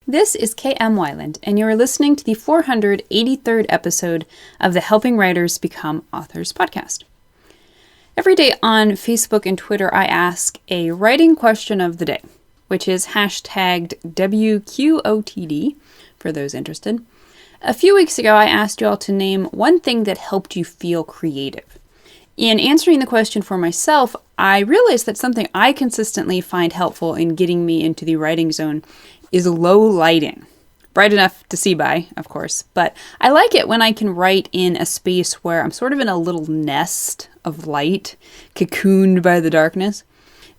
This is K.M. Weiland, and you are listening to the 483rd episode of the Helping Writers Become Authors podcast. Every day on Facebook and Twitter, I ask a writing question of the day, which is hashtagged WQOTD, for those interested. A few weeks ago, I asked you all to name one thing that helped you feel creative. In answering the question for myself, I realized that something I consistently find helpful in getting me into the writing zone is low lighting. Bright enough to see by, of course, but I like it when I can write in a space where I'm sort of in a little nest of light, cocooned by the darkness.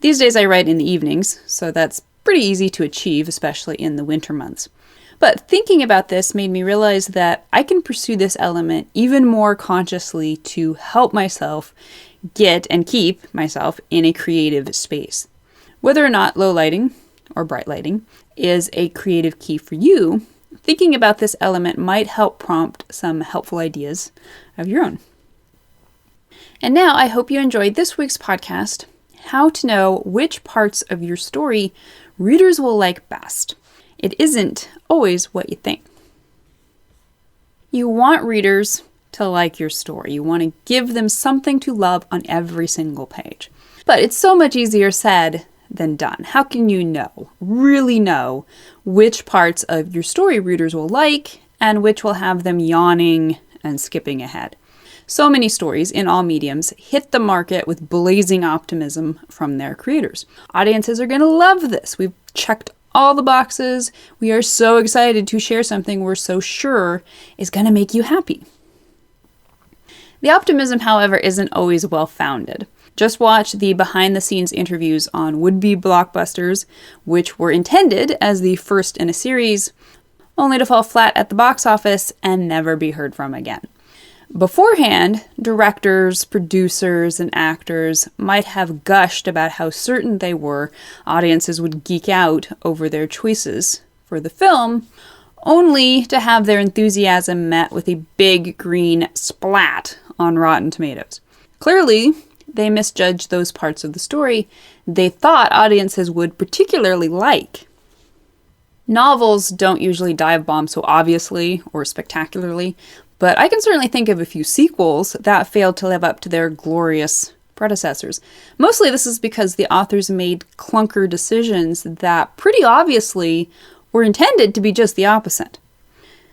These days I write in the evenings, so that's pretty easy to achieve, especially in the winter months. But thinking about this made me realize that I can pursue this element even more consciously to help myself get and keep myself in a creative space. Whether or not low lighting or bright lighting is a creative key for you, thinking about this element might help prompt some helpful ideas of your own. And now I hope you enjoyed this week's podcast, How to Know Which Parts of Your Story Readers Will Like Best. It isn't always what you think. You want readers to like your story. You want to give them something to love on every single page. But it's so much easier said than done. How can you really know, which parts of your story readers will like and which will have them yawning and skipping ahead? So many stories in all mediums hit the market with blazing optimism from their creators. Audiences are going to love this. We've checked all the boxes. We are so excited to share something we're so sure is going to make you happy. The optimism, however, isn't always well-founded. Just watch the behind-the-scenes interviews on would-be blockbusters, which were intended as the first in a series, only to fall flat at the box office and never be heard from again. Beforehand, directors, producers, and actors might have gushed about how certain they were audiences would geek out over their choices for the film, only to have their enthusiasm met with a big green splat on Rotten Tomatoes. Clearly, they misjudged those parts of the story they thought audiences would particularly like. Novels don't usually dive bomb so obviously or spectacularly, but I can certainly think of a few sequels that failed to live up to their glorious predecessors. Mostly this is because the authors made clunker decisions that pretty obviously were intended to be just the opposite.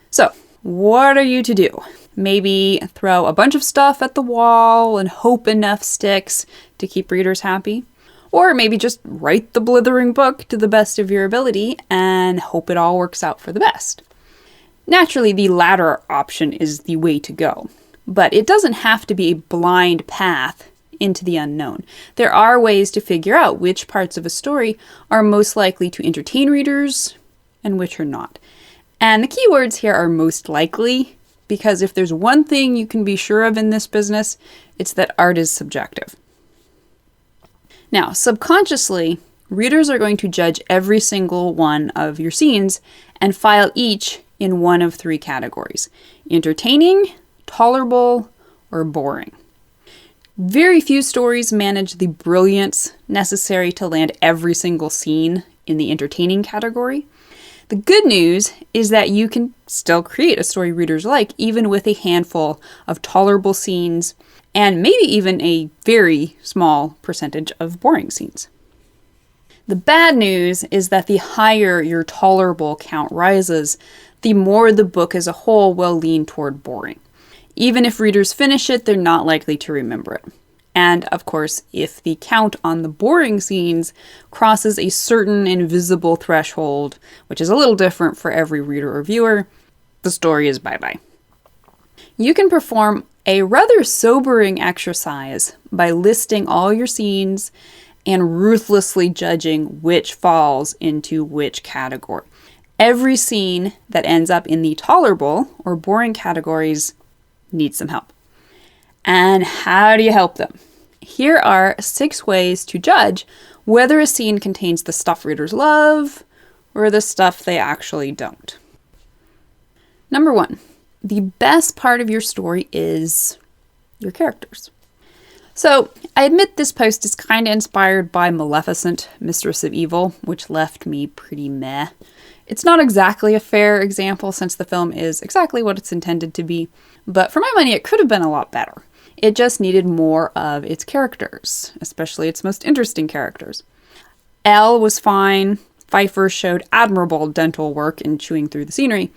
So, what are you to do? Maybe throw a bunch of stuff at the wall and hope enough sticks to keep readers happy? Or maybe just write the blithering book to the best of your ability and hope it all works out for the best. Naturally, the latter option is the way to go, but it doesn't have to be a blind path into the unknown. There are ways to figure out which parts of a story are most likely to entertain readers and which are not. And the key words here are most likely, because if there's one thing you can be sure of in this business, it's that art is subjective. Now, subconsciously, readers are going to judge every single one of your scenes and file each in one of three categories: entertaining, tolerable, or boring. Very few stories manage the brilliance necessary to land every single scene in the entertaining category. The good news is that you can still create a story readers like, even with a handful of tolerable scenes and maybe even a very small percentage of boring scenes. The bad news is that the higher your tolerable count rises, the more the book as a whole will lean toward boring. Even if readers finish it, they're not likely to remember it. And, of course, if the count on the boring scenes crosses a certain invisible threshold, which is a little different for every reader or viewer, the story is bye-bye. You can perform a rather sobering exercise by listing all your scenes and ruthlessly judging which falls into which category. Every scene that ends up in the tolerable or boring categories needs some help. And how do you help them? Here are 6 ways to judge whether a scene contains the stuff readers love or the stuff they actually don't. Number 1, the best part of your story is your characters. So, I admit this post is kind of inspired by Maleficent, Mistress of Evil, which left me pretty meh. It's not exactly a fair example since the film is exactly what it's intended to be, but for my money, it could have been a lot better. It just needed more of its characters, especially its most interesting characters. Elle was fine. Pfeiffer showed admirable dental work in chewing through the scenery,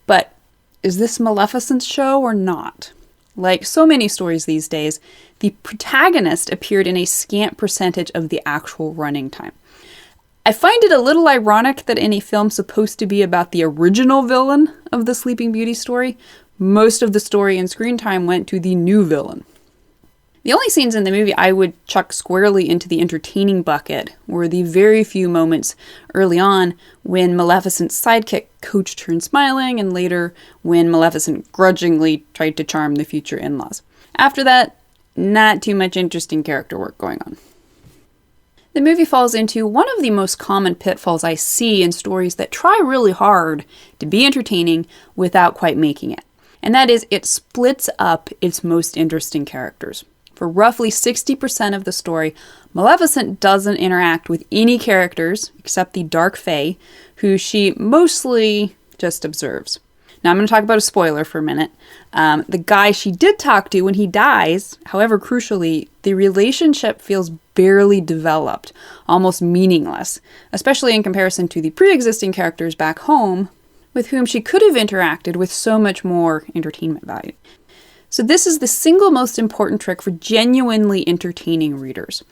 but is this Maleficent's show or not? Like so many stories these days, the protagonist appeared in a scant percentage of the actual running time. I find it a little ironic that in a film supposed to be about the original villain of the Sleeping Beauty story, most of the story and screen time went to the new villain. The only scenes in the movie I would chuck squarely into the entertaining bucket were the very few moments early on when Maleficent's sidekick coached her in smiling, and later when Maleficent grudgingly tried to charm the future in-laws. After that, not too much interesting character work going on. The movie falls into one of the most common pitfalls I see in stories that try really hard to be entertaining without quite making it. And that is, it splits up its most interesting characters. For roughly 60% of the story, Maleficent doesn't interact with any characters except the Dark Fae, who she mostly just observes. Now I'm going to talk about a spoiler for a minute. The guy she did talk to when he dies, however crucially, the relationship feels barely developed, almost meaningless, especially in comparison to the pre-existing characters back home with whom she could have interacted with so much more entertainment value. So this is the single most important trick for genuinely entertaining readers.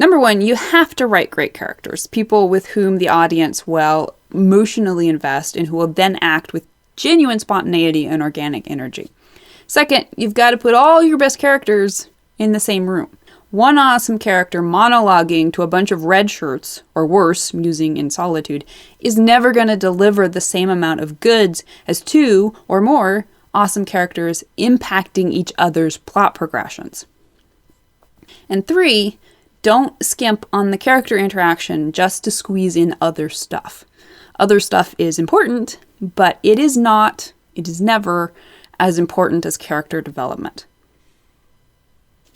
Number one, you have to write great characters, people with whom the audience will emotionally invest and who will then act with genuine spontaneity and organic energy. Second, you've got to put all your best characters in the same room. One awesome character monologuing to a bunch of red shirts, or worse, musing in solitude, is never going to deliver the same amount of goods as two or more awesome characters impacting each other's plot progressions. And three, don't skimp on the character interaction just to squeeze in other stuff. Other stuff is important, but it is never as important as character development.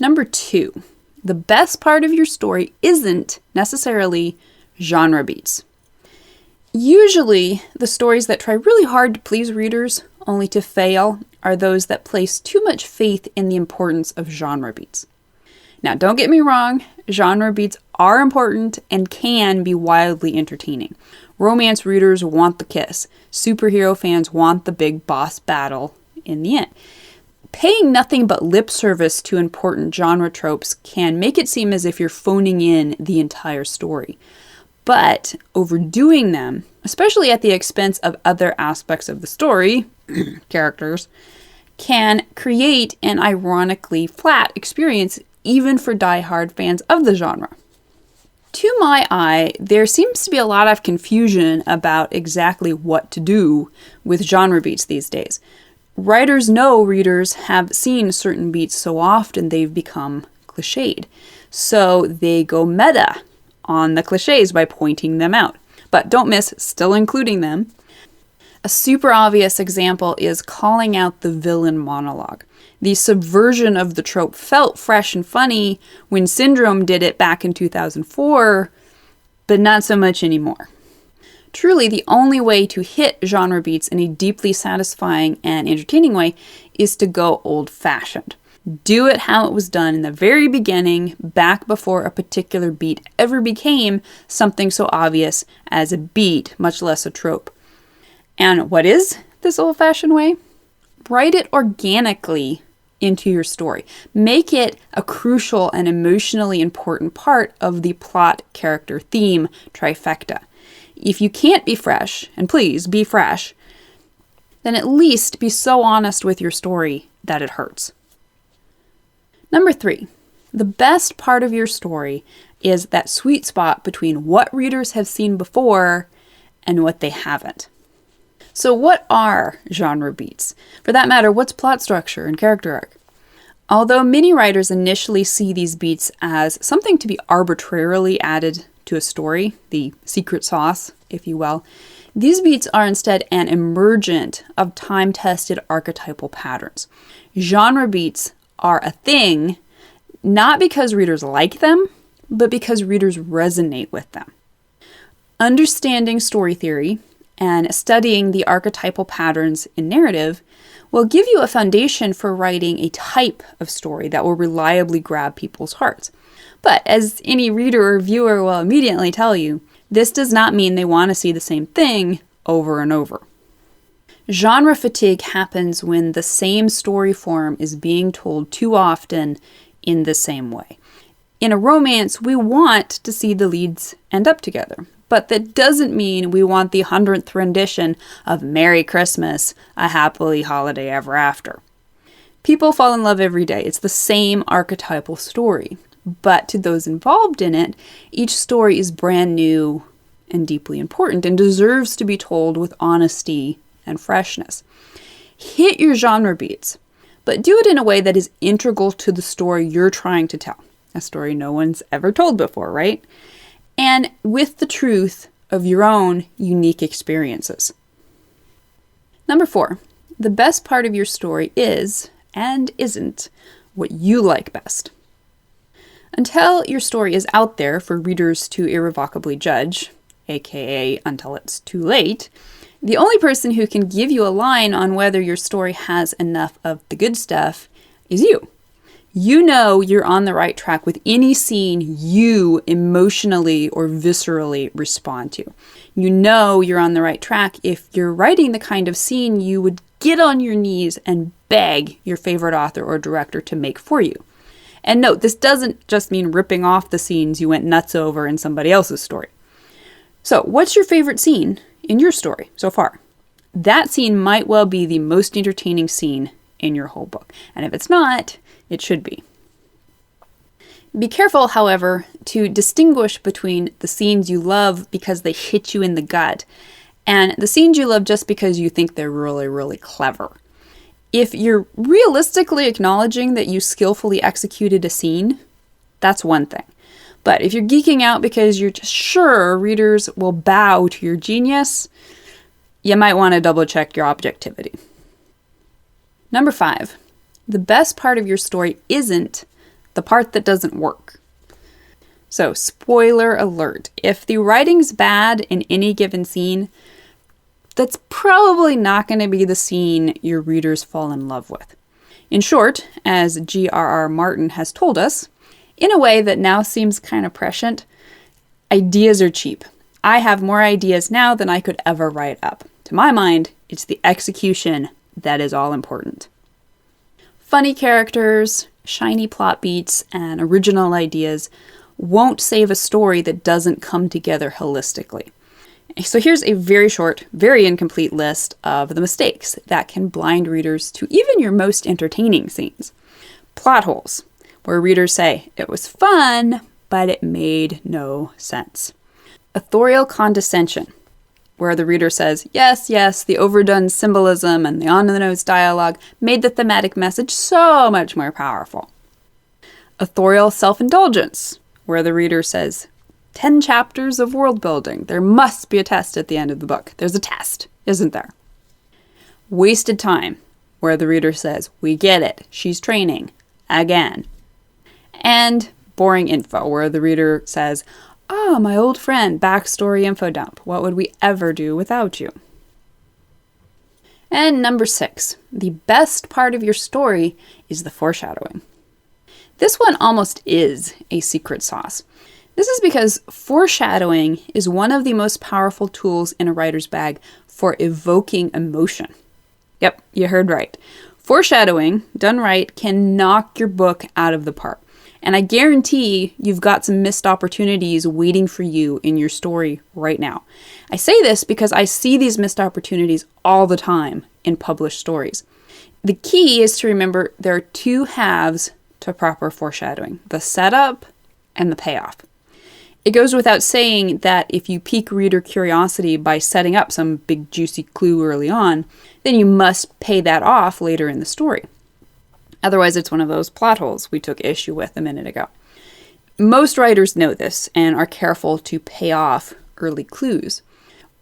Number two, the best part of your story isn't necessarily genre beats. Usually, the stories that try really hard to please readers only to fail are those that place too much faith in the importance of genre beats. Now, don't get me wrong, genre beats are important and can be wildly entertaining. Romance readers want the kiss. Superhero fans want the big boss battle in the end. Paying nothing but lip service to important genre tropes can make it seem as if you're phoning in the entire story. But overdoing them, especially at the expense of other aspects of the story, characters, can create an ironically flat experience even for die-hard fans of the genre. To my eye, there seems to be a lot of confusion about exactly what to do with genre beats these days. Writers know readers have seen certain beats so often they've become cliched. So they go meta on the cliches by pointing them out. But don't miss still including them. A super obvious example is calling out the villain monologue. The subversion of the trope felt fresh and funny when Syndrome did it back in 2004, but not so much anymore. Truly, the only way to hit genre beats in a deeply satisfying and entertaining way is to go old-fashioned. Do it how it was done in the very beginning, back before a particular beat ever became something so obvious as a beat, much less a trope. And what is this old-fashioned way? Write it organically into your story. Make it a crucial and emotionally important part of the plot, character, theme trifecta. If you can't be fresh, and please be fresh, then at least be so honest with your story that it hurts. Number 3, the best part of your story is that sweet spot between what readers have seen before and what they haven't. So what are genre beats? For that matter, what's plot structure and character arc? Although many writers initially see these beats as something to be arbitrarily added to a story, the secret sauce, if you will, these beats are instead an emergent of time-tested archetypal patterns. Genre beats are a thing, not because readers like them, but because readers resonate with them. Understanding story theory and studying the archetypal patterns in narrative will give you a foundation for writing a type of story that will reliably grab people's hearts. But as any reader or viewer will immediately tell you, this does not mean they want to see the same thing over and over. Genre fatigue happens when the same story form is being told too often in the same way. In a romance, we want to see the leads end up together, but that doesn't mean we want the 100th rendition of Merry Christmas, a happily holiday ever after. People fall in love every day. It's the same archetypal story, but to those involved in it, each story is brand new and deeply important and deserves to be told with honesty and freshness. Hit your genre beats, but do it in a way that is integral to the story you're trying to tell. A story no one's ever told before, right? And with the truth of your own unique experiences. Number 4, the best part of your story is, and isn't, what you like best. Until your story is out there for readers to irrevocably judge, aka until it's too late, the only person who can give you a line on whether your story has enough of the good stuff is you. You know you're on the right track with any scene you emotionally or viscerally respond to. You know you're on the right track if you're writing the kind of scene you would get on your knees and beg your favorite author or director to make for you. And note, this doesn't just mean ripping off the scenes you went nuts over in somebody else's story. So, what's your favorite scene in your story so far? That scene might well be the most entertaining scene in your whole book. And if it's not, it should be. Be careful, however, to distinguish between the scenes you love because they hit you in the gut and the scenes you love just because you think they're really, really clever. If you're realistically acknowledging that you skillfully executed a scene, that's one thing. But if you're geeking out because you're just sure readers will bow to your genius, you might want to double check your objectivity. Number 5, the best part of your story isn't the part that doesn't work. So, spoiler alert, if the writing's bad in any given scene, that's probably not going to be the scene your readers fall in love with. In short, as G.R.R. Martin has told us, in a way that now seems kind of prescient, ideas are cheap. I have more ideas now than I could ever write up. To my mind, it's the execution that is all important. Funny characters, shiny plot beats, and original ideas won't save a story that doesn't come together holistically. So here's a very short, very incomplete list of the mistakes that can blind readers to even your most entertaining scenes. Plot holes, where readers say, it was fun, but it made no sense. Authorial condescension, where the reader says, yes, the overdone symbolism and the on-the-nose dialogue made the thematic message so much more powerful. Authorial self-indulgence, where the reader says, 10 chapters of world building. There must be a test at the end of the book. There's a test, isn't there? Wasted time, where the reader says, we get it, she's training, again. And boring info, where the reader says, oh, my old friend, backstory info dump. What would we ever do without you? And number 6, the best part of your story is the foreshadowing. This one almost is a secret sauce. This is because foreshadowing is one of the most powerful tools in a writer's bag for evoking emotion. Yep, you heard right. Foreshadowing, done right, can knock your book out of the park. And I guarantee you've got some missed opportunities waiting for you in your story right now. I say this because I see these missed opportunities all the time in published stories. The key is to remember there are 2 halves to proper foreshadowing, the setup and the payoff. It goes without saying that if you pique reader curiosity by setting up some big juicy clue early on, then you must pay that off later in the story. Otherwise, it's one of those plot holes we took issue with a minute ago. Most writers know this and are careful to pay off early clues.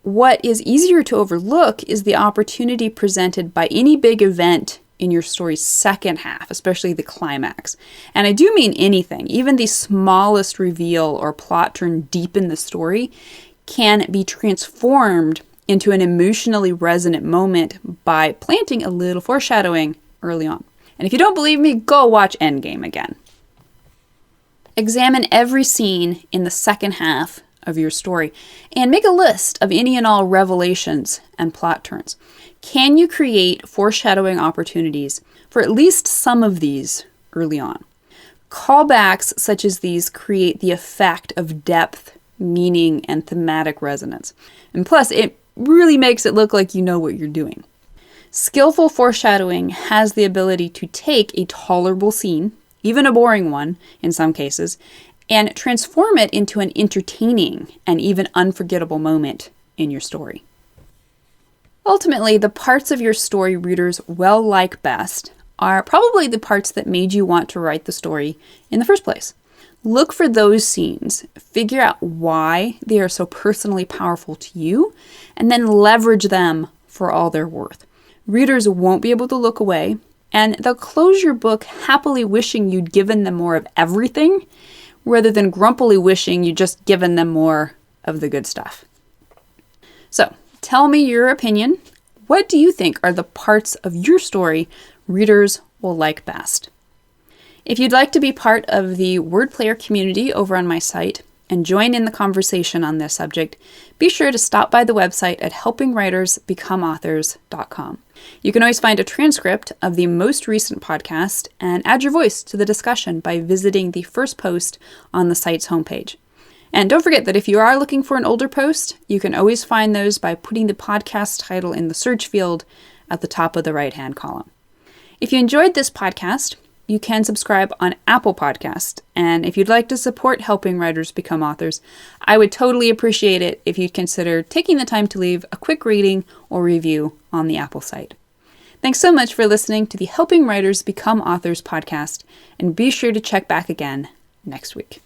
What is easier to overlook is the opportunity presented by any big event in your story's second half, especially the climax. And I do mean anything, even the smallest reveal or plot turn deep in the story can be transformed into an emotionally resonant moment by planting a little foreshadowing early on. And if you don't believe me, go watch Endgame again. Examine every scene in the second half of your story and make a list of any and all revelations and plot turns. Can you create foreshadowing opportunities for at least some of these early on? Callbacks such as these create the effect of depth, meaning, and thematic resonance. And plus, it really makes it look like you know what you're doing. Skillful foreshadowing has the ability to take a tolerable scene, even a boring one in some cases, and transform it into an entertaining and even unforgettable moment in your story. Ultimately, the parts of your story readers will like best are probably the parts that made you want to write the story in the first place. Look for those scenes, figure out why they are so personally powerful to you, and then leverage them for all they're worth. Readers won't be able to look away, and they'll close your book happily wishing you'd given them more of everything, rather than grumpily wishing you'd just given them more of the good stuff. So, tell me your opinion. What do you think are the parts of your story readers will like best? If you'd like to be part of the Word Player community over on my site and join in the conversation on this subject, be sure to stop by the website at helpingwritersbecomeauthors.com. You can always find a transcript of the most recent podcast and add your voice to the discussion by visiting the first post on the site's homepage. And don't forget that if you are looking for an older post, you can always find those by putting the podcast title in the search field at the top of the right-hand column. If you enjoyed this podcast, you can subscribe on Apple Podcast. And if you'd like to support Helping Writers Become Authors, I would totally appreciate it if you'd consider taking the time to leave a quick rating or review on the Apple site. Thanks so much for listening to the Helping Writers Become Authors podcast, and be sure to check back again next week.